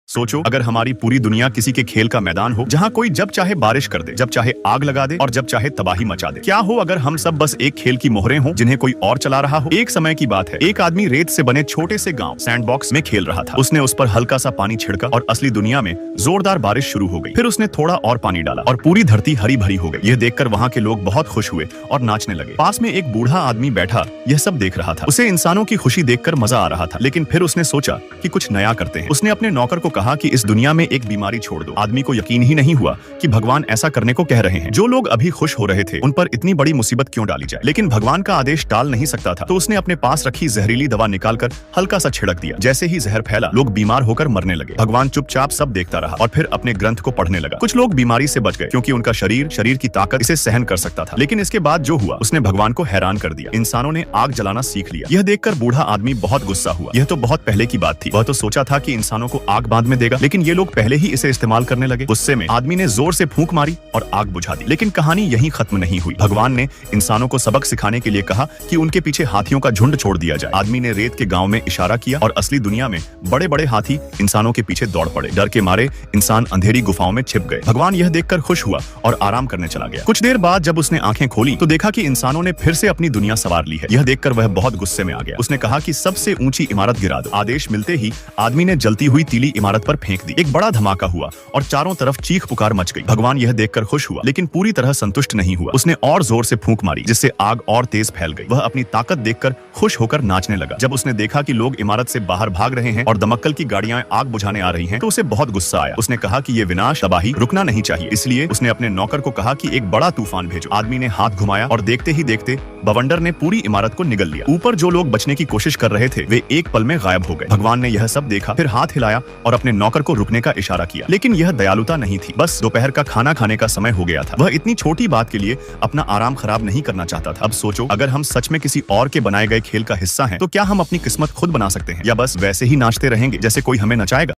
सोचो अगर हमारी पूरी दुनिया किसी के खेल का मैदान हो जहाँ कोई जब चाहे बारिश कर दे, जब चाहे आग लगा दे और जब चाहे तबाही मचा दे। क्या हो अगर हम सब बस एक खेल की मोहरें हों जिन्हें कोई और चला रहा हो। एक समय की बात है, एक आदमी रेत से बने छोटे से गांव सैंडबॉक्स में खेल रहा था। उसने उस पर हल्का सा पानी छिड़का और असली दुनिया में जोरदार बारिश शुरू हो गई। फिर उसने थोड़ा और पानी डाला और पूरी धरती हरी भरी हो गई। यह देखकर वहाँ के लोग बहुत खुश हुए और नाचने लगे। पास में एक बूढ़ा आदमी बैठा यह सब देख रहा था। उसे इंसानों की खुशी देखकर मजा आ रहा था, लेकिन फिर उसने सोचा कि कुछ नया करते हैं। उसने अपने नौकर को कहा कि इस दुनिया में एक बीमारी छोड़ दो। आदमी को यकीन ही नहीं हुआ कि भगवान ऐसा करने को कह रहे हैं। जो लोग अभी खुश हो रहे थे उन पर इतनी बड़ी मुसीबत क्यों डाली जाए। लेकिन भगवान का आदेश टाल नहीं सकता था, तो उसने अपने पास रखी जहरीली दवा निकालकर हल्का सा छिड़क दिया। जैसे ही जहर फैला, लोग बीमार होकर मरने लगे। भगवान चुपचाप सब देखता रहा और फिर अपने ग्रंथ को पढ़ने लगा। कुछ लोग बीमारी से बच गए क्योंकि उनका शरीर की ताकत इसे सहन कर सकता था। लेकिन इसके बाद जो हुआ उसने भगवान को हैरान कर दिया। इंसानों ने आग जलाना सीख लिया। यह देखकर बूढ़ा आदमी बहुत गुस्सा हुआ। यह तो बहुत पहले की बात थी। वह तो सोचा था कि इंसानों को आग बांध में देगा, लेकिन ये लोग पहले ही इसे इस्तेमाल करने लगे। गुस्से में आदमी ने जोर से फूंक मारी और आग बुझा दी। लेकिन कहानी यहीं खत्म नहीं हुई। भगवान ने इंसानों को सबक सिखाने के लिए कहा कि उनके पीछे हाथियों का झुंड छोड़ दिया जाए। आदमी ने रेत के गांव में इशारा किया और असली दुनिया में बड़े बड़े हाथी इंसानों के पीछे दौड़ पड़े। डर के मारे इंसान अंधेरी गुफाओं में छिप गए। भगवान यह देखकर खुश हुआ और आराम करने चला गया। कुछ देर बाद जब उसने आंखें खोली तो देखा कि इंसानों ने फिर से अपनी दुनिया संवार ली है। यह देखकर वह बहुत गुस्से में आ गया। उसने कहा कि सबसे ऊंची इमारत गिरा दो। आदेश मिलते ही आदमी ने जलती हुई तीली इमारत पर फेंक दी। एक बड़ा धमाका हुआ और चारों तरफ चीख पुकार मच गई। भगवान यह देखकर खुश हुआ, लेकिन पूरी तरह संतुष्ट नहीं हुआ। उसने और जोर से फूंक मारी, जिससे आग और तेज फैल गई। वह अपनी ताकत देखकर खुश होकर नाचने लगा। जब उसने देखा कि लोग इमारत से बाहर भाग रहे हैं और दमक्कल की गाड़ियां आग बुझाने आ रही हैं, तो उसे बहुत गुस्सा आया। उसने कहा कि ये विनाश तबाही रुकना नहीं चाहिए। इसलिए उसने अपने नौकर को कहा कि एक बड़ा तूफान भेजो। आदमी ने हाथ घुमाया और देखते ही देखते बवंडर ने पूरी इमारत को निगल लिया। ऊपर जो लोग बचने की कोशिश कर रहे थे वे एक पल में गायब हो गए। भगवान ने यह सब देखा, फिर हाथ हिलाया और अपने नौकर को रुकने का इशारा किया। लेकिन यह दयालुता नहीं थी। बस दोपहर का खाना खाने का समय हो गया था। वह इतनी छोटी बात के लिए अपना आराम खराब नहीं करना चाहता था। अब सोचो, अगर हम सच में किसी और के बनाए गए खेल का हिस्सा हैं, तो क्या हम अपनी किस्मत खुद बना सकते हैं या बस वैसे ही नाचते रहेंगे जैसे कोई हमें नचाएगा।